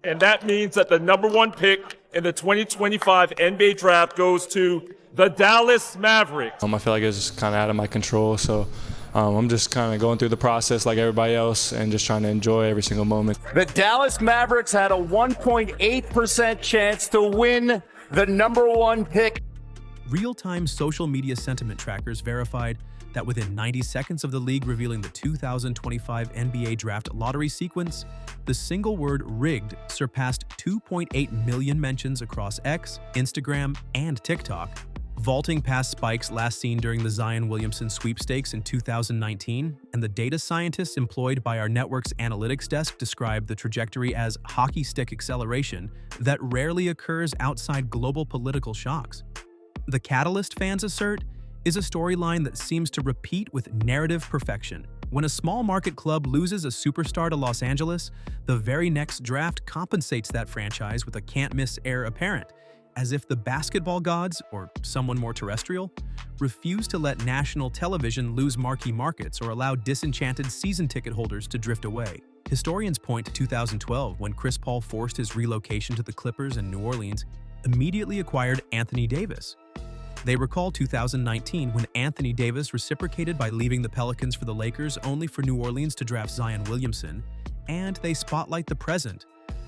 And that means that the number one pick in the 2025 NBA draft goes to the Dallas Mavericks. I feel like it's just kind of out of my control, so I'm just kind of going through the process like everybody else and just trying to enjoy every single moment. The Dallas Mavericks had a 1.8% chance to win the number one pick. Real-time social media sentiment trackers verified that within 90 seconds of the league revealing the 2025 NBA draft lottery sequence, the single word rigged surpassed 2.8 million mentions across X, Instagram, and TikTok, vaulting past spikes last seen during the Zion Williamson sweepstakes in 2019, and the data scientists employed by our network's analytics desk describe the trajectory as hockey stick acceleration that rarely occurs outside global political shocks. The catalyst, fans assert, is a storyline that seems to repeat with narrative perfection. When a small market club loses a superstar to Los Angeles, the very next draft compensates that franchise with a can't-miss heir apparent, as if the basketball gods, or someone more terrestrial, refuse to let national television lose marquee markets or allow disenchanted season ticket holders to drift away. Historians point to 2012 when Chris Paul forced his relocation to the Clippers and New Orleans, immediately acquired Anthony Davis. They recall 2019 when Anthony Davis reciprocated by leaving the Pelicans for the Lakers only for New Orleans to draft Zion Williamson, and they spotlight the present,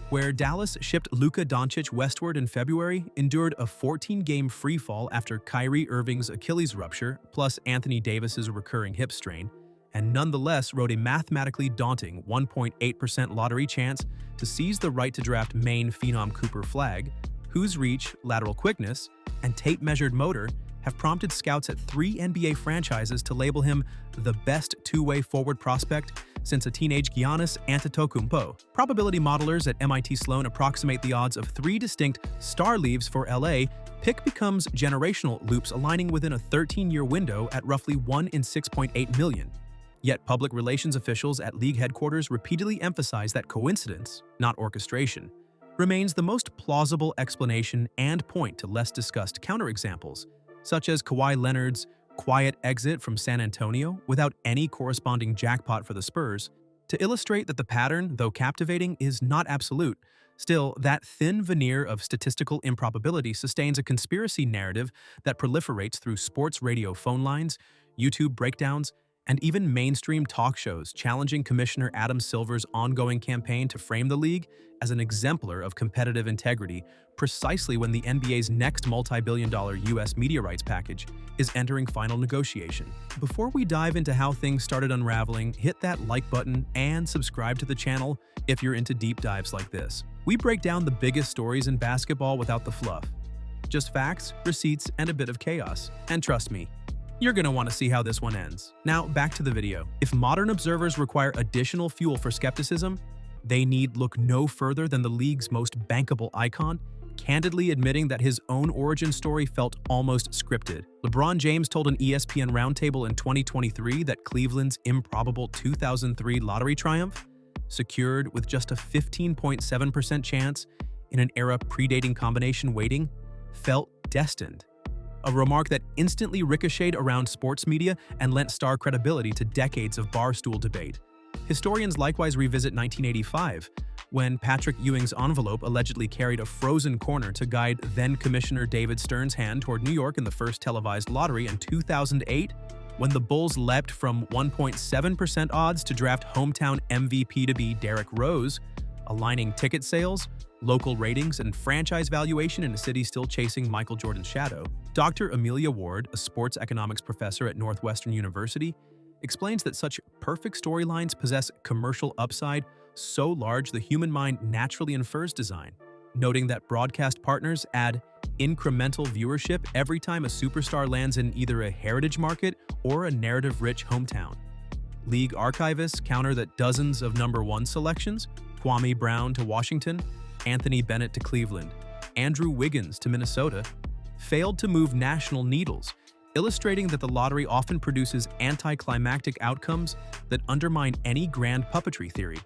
where Dallas shipped Luka Doncic westward in February, endured a 14-game freefall after Kyrie Irving's Achilles rupture, plus Anthony Davis's recurring hip strain, and nonetheless wrote a mathematically daunting 1.8% lottery chance to seize the right to draft Maine phenom Cooper Flagg, whose reach, lateral quickness, and tape-measured motor have prompted scouts at 3 NBA franchises to label him the best two-way forward prospect since a teenage Giannis Antetokounmpo. Probability modelers at MIT Sloan approximate the odds of 3 distinct star leaves for LA. Pick becomes generational loops aligning within a 13-year window at roughly 1 in 6.8 million. Yet public relations officials at league headquarters repeatedly emphasize that coincidence, not orchestration, remains the most plausible explanation and point to less discussed counterexamples, such as Kawhi Leonard's quiet exit from San Antonio without any corresponding jackpot for the Spurs, to illustrate that the pattern, though captivating, is not absolute. Still, that thin veneer of statistical improbability sustains a conspiracy narrative that proliferates through sports radio phone lines, YouTube breakdowns, and even mainstream talk shows challenging Commissioner Adam Silver's ongoing campaign to frame the league as an exemplar of competitive integrity precisely when the NBA's next multi-billion-dollar U.S. media rights package is entering final negotiation. Before we dive into how things started unraveling, hit that like button and subscribe to the channel if you're into deep dives like this. We break down the biggest stories in basketball without the fluff. Just facts, receipts, and a bit of chaos. And trust me, you're going to want to see how this one ends. Now, back to the video. If modern observers require additional fuel for skepticism, they need look no further than the league's most bankable icon, candidly admitting that his own origin story felt almost scripted. LeBron James told an ESPN roundtable in 2023 that Cleveland's improbable 2003 lottery triumph, secured with just a 15.7% chance in an era predating combination weighting, felt destined. A remark that instantly ricocheted around sports media and lent star credibility to decades of barstool debate. Historians likewise revisit 1985, when Patrick Ewing's envelope allegedly carried a frozen corner to guide then-Commissioner David Stern's hand toward New York in the first televised lottery, in 2008, when the Bulls leapt from 1.7% odds to draft hometown MVP to be Derrick Rose, aligning ticket sales, local ratings, and franchise valuation in a city still chasing Michael Jordan's shadow. Dr. Amelia Ward, a sports economics professor at Northwestern University, explains that such perfect storylines possess commercial upside so large the human mind naturally infers design, noting that broadcast partners add incremental viewership every time a superstar lands in either a heritage market or a narrative-rich hometown. League archivists counter that dozens of number 1 selections, Kwame Brown to Washington, Anthony Bennett to Cleveland, Andrew Wiggins to Minnesota, failed to move national needles, illustrating that the lottery often produces anticlimactic outcomes that undermine any grand puppetry theory.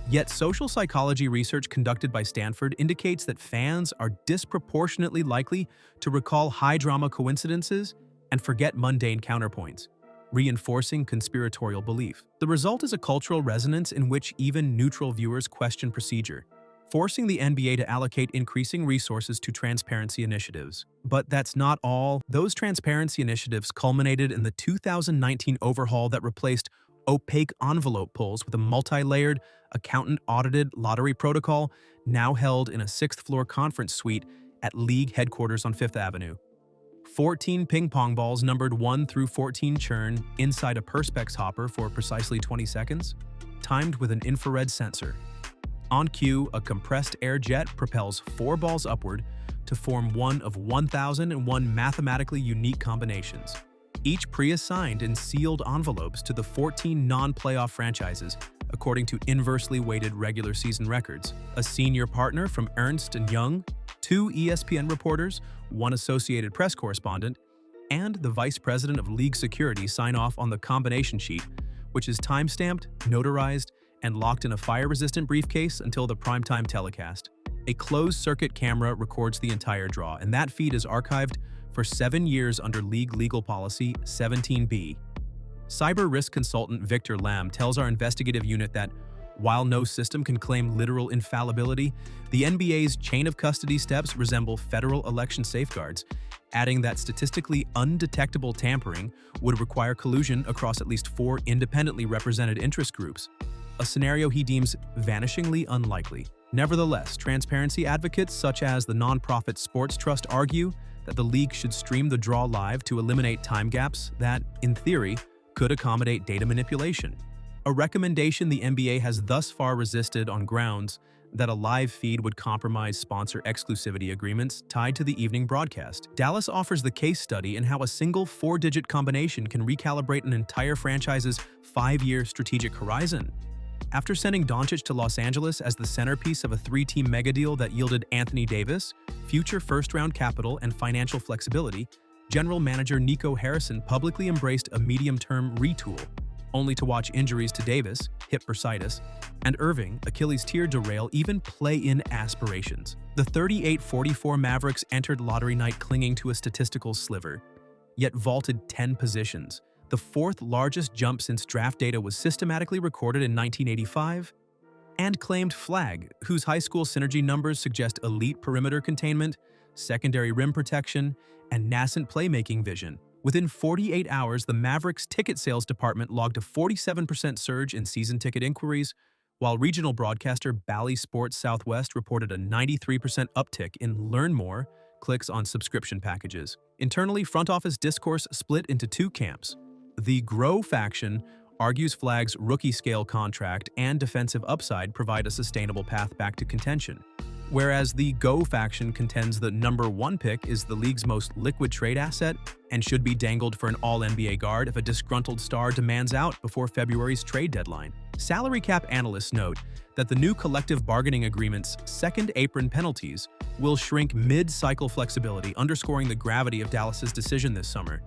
Yet social psychology research conducted by Stanford indicates that fans are disproportionately likely to recall high-drama coincidences and forget mundane counterpoints, reinforcing conspiratorial belief. The result is a cultural resonance in which even neutral viewers question procedure. forcing the NBA to allocate increasing resources to transparency initiatives. But that's not all. Those transparency initiatives culminated in the 2019 overhaul that replaced opaque envelope pulls with a multi-layered, accountant-audited lottery protocol now held in a sixth-floor conference suite at League headquarters on Fifth Avenue. 14 ping-pong balls numbered 1 through 14 churn inside a Perspex hopper for precisely 20 seconds, timed with an infrared sensor. On cue, a compressed air jet propels 4 balls upward to form one of 1,001 mathematically unique combinations, each pre-assigned in sealed envelopes to the 14 non-playoff franchises, according to inversely weighted regular season records. A senior partner from Ernst & Young, 2 ESPN reporters, 1 Associated Press correspondent, and the vice president of league security sign off on the combination sheet, which is time-stamped, notarized, and locked in a fire-resistant briefcase until the primetime telecast. A closed-circuit camera records the entire draw, and that feed is archived for 7 years under league legal policy 17B. Cyber risk consultant Victor Lam tells our investigative unit that while no system can claim literal infallibility, the NBA's chain of custody steps resemble federal election safeguards, adding that statistically undetectable tampering would require collusion across at least 4 independently represented interest groups, a scenario he deems vanishingly unlikely. Nevertheless, transparency advocates such as the nonprofit Sports Trust argue that the league should stream the draw live to eliminate time gaps that, in theory, could accommodate data manipulation, a recommendation the NBA has thus far resisted on grounds that a live feed would compromise sponsor exclusivity agreements tied to the evening broadcast. Dallas offers the case study in how a single 4-digit combination can recalibrate an entire franchise's 5-year strategic horizon. After sending Doncic to Los Angeles as the centerpiece of a 3-team megadeal that yielded Anthony Davis, future first-round capital, and financial flexibility, general manager Nico Harrison publicly embraced a medium-term retool, only to watch injuries to Davis, hip bursitis, and Irving, Achilles tear derail even play-in aspirations. The 38-44 Mavericks entered lottery night clinging to a statistical sliver, yet vaulted 10 positions, the 4th largest jump since draft data was systematically recorded in 1985, and claimed Flagg, whose high school synergy numbers suggest elite perimeter containment, secondary rim protection, and nascent playmaking vision. Within 48 hours, the Mavericks' ticket sales department logged a 47% surge in season ticket inquiries, while regional broadcaster Bally Sports Southwest reported a 93% uptick in Learn More clicks on subscription packages. Internally, front office discourse split into 2 camps. The Grow faction argues Flagg's rookie-scale contract and defensive upside provide a sustainable path back to contention, whereas the Go faction contends the number 1 pick is the league's most liquid trade asset and should be dangled for an all-NBA guard if a disgruntled star demands out before February's trade deadline. Salary cap analysts note that the new collective bargaining agreement's second apron penalties will shrink mid-cycle flexibility, underscoring the gravity of Dallas's decision this summer.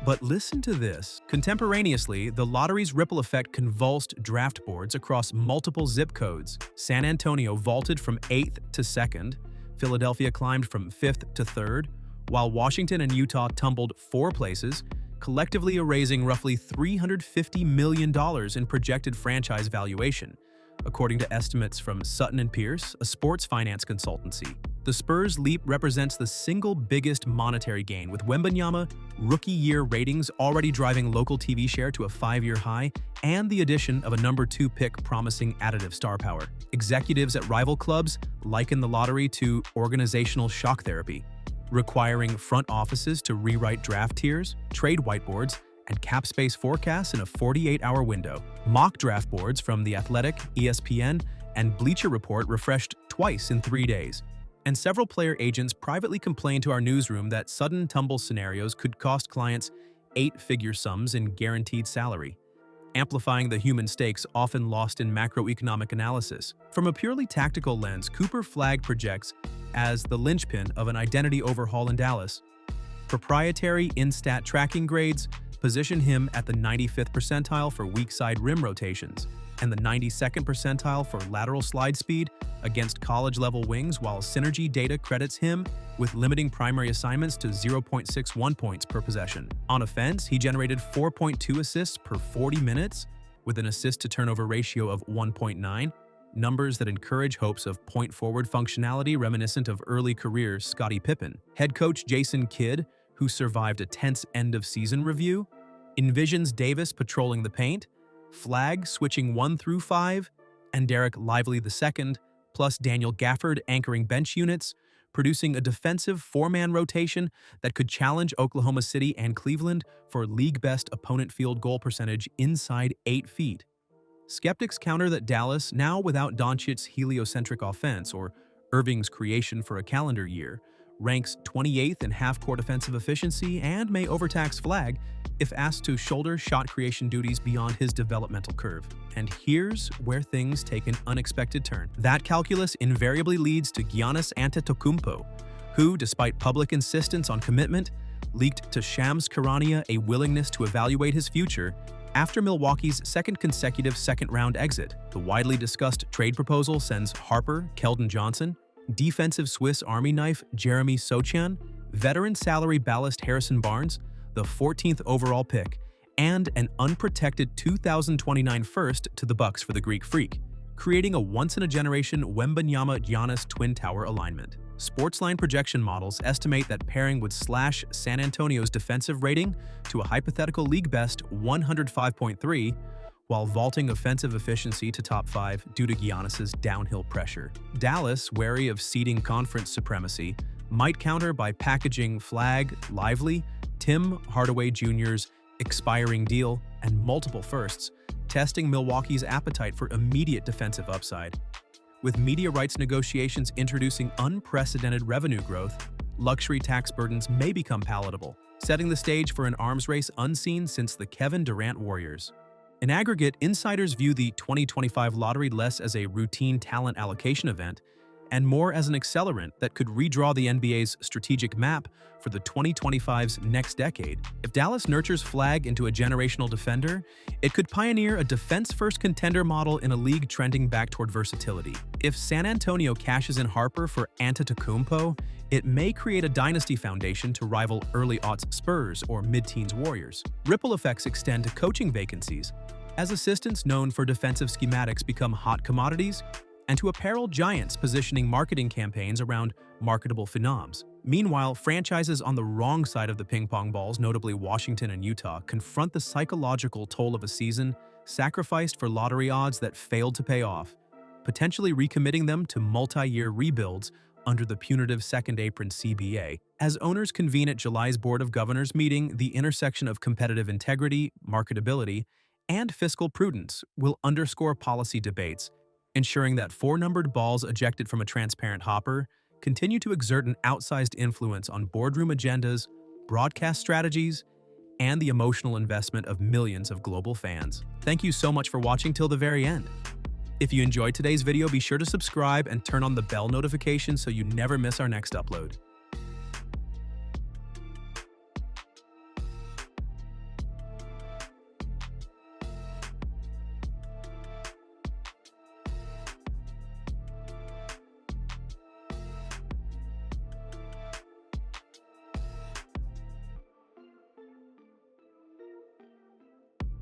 But listen to this. Contemporaneously, the lottery's ripple effect convulsed draft boards across multiple zip codes. San Antonio vaulted from 8th to 2nd, Philadelphia climbed from 5th to 3rd, while Washington and Utah tumbled 4 places, collectively erasing roughly $350 million in projected franchise valuation, according to estimates from Sutton & Pierce, a sports finance consultancy. The Spurs' leap represents the single biggest monetary gain, with Wembanyama rookie-year ratings already driving local TV share to a 5-year high, and the addition of a number 2 pick promising additive star power. Executives at rival clubs liken the lottery to organizational shock therapy, requiring front offices to rewrite draft tiers, trade whiteboards, and cap space forecasts in a 48-hour window. Mock draft boards from The Athletic, ESPN, and Bleacher Report refreshed twice in 3 days. And several player agents privately complained to our newsroom that sudden tumble scenarios could cost clients 8-figure sums in guaranteed salary, amplifying the human stakes often lost in macroeconomic analysis. From a purely tactical lens, Cooper Flagg projects as the linchpin of an identity overhaul in Dallas. Proprietary in-stat tracking grades position him at the 95th percentile for weak side rim rotations and the 92nd percentile for lateral slide speed against college-level wings, while synergy data credits him with limiting primary assignments to 0.61 points per possession. On offense, he generated 4.2 assists per 40 minutes with an assist-to-turnover ratio of 1.9, numbers that encourage hopes of point-forward functionality reminiscent of early career Scottie Pippen. Head coach Jason Kidd, who survived a tense end-of-season review, envisions Davis patrolling the paint, Flagg switching 1 through 5, and Derek Lively II, plus Daniel Gafford anchoring bench units, producing a defensive four-man rotation that could challenge Oklahoma City and Cleveland for league-best opponent field goal percentage inside 8 feet. Skeptics counter that Dallas, now without Doncic's heliocentric offense or Irving's creation for a calendar year, ranks 28th in half-court offensive efficiency and may overtax Flagg if asked to shoulder shot creation duties beyond his developmental curve. And here's where things take an unexpected turn. That calculus invariably leads to Giannis Antetokounmpo, who, despite public insistence on commitment, leaked to Shams Charania a willingness to evaluate his future after Milwaukee's second consecutive second-round exit. The widely discussed trade proposal sends Harper, Keldon Johnson, defensive Swiss Army knife Jeremy Sochan, veteran salary ballast Harrison Barnes, the 14th overall pick, and an unprotected 2029 first to the Bucks for the Greek Freak, creating a once-in-a-generation Wembanyama-Giannis twin tower alignment. Sportsline projection models estimate that pairing would slash San Antonio's defensive rating to a hypothetical league best 105.3, while vaulting offensive efficiency to top 5 due to Giannis's downhill pressure. Dallas, wary of ceding conference supremacy, might counter by packaging Flagg, Lively, Tim Hardaway Jr.'s expiring deal, and multiple firsts, testing Milwaukee's appetite for immediate defensive upside. With media rights negotiations introducing unprecedented revenue growth, luxury tax burdens may become palatable, setting the stage for an arms race unseen since the Kevin Durant Warriors. In aggregate, insiders view the 2025 lottery less as a routine talent allocation event and more as an accelerant that could redraw the NBA's strategic map for the 2025's next decade. If Dallas nurtures Flagg into a generational defender, it could pioneer a defense-first contender model in a league trending back toward versatility. If San Antonio cashes in Harper for Antetokounmpo, it may create a dynasty foundation to rival early-aughts Spurs or mid-teens Warriors. Ripple effects extend to coaching vacancies, as assistants known for defensive schematics become hot commodities, and to apparel giants positioning marketing campaigns around marketable phenoms. Meanwhile, franchises on the wrong side of the ping-pong balls, notably Washington and Utah, confront the psychological toll of a season sacrificed for lottery odds that failed to pay off, potentially recommitting them to multi-year rebuilds under the punitive second apron CBA. As owners convene at July's Board of Governors meeting, the intersection of competitive integrity, marketability, and fiscal prudence will underscore policy debates, ensuring that four-numbered balls ejected from a transparent hopper continue to exert an outsized influence on boardroom agendas, broadcast strategies, and the emotional investment of millions of global fans. Thank you so much for watching till the very end. If you enjoyed today's video, be sure to subscribe and turn on the bell notification so you never miss our next upload.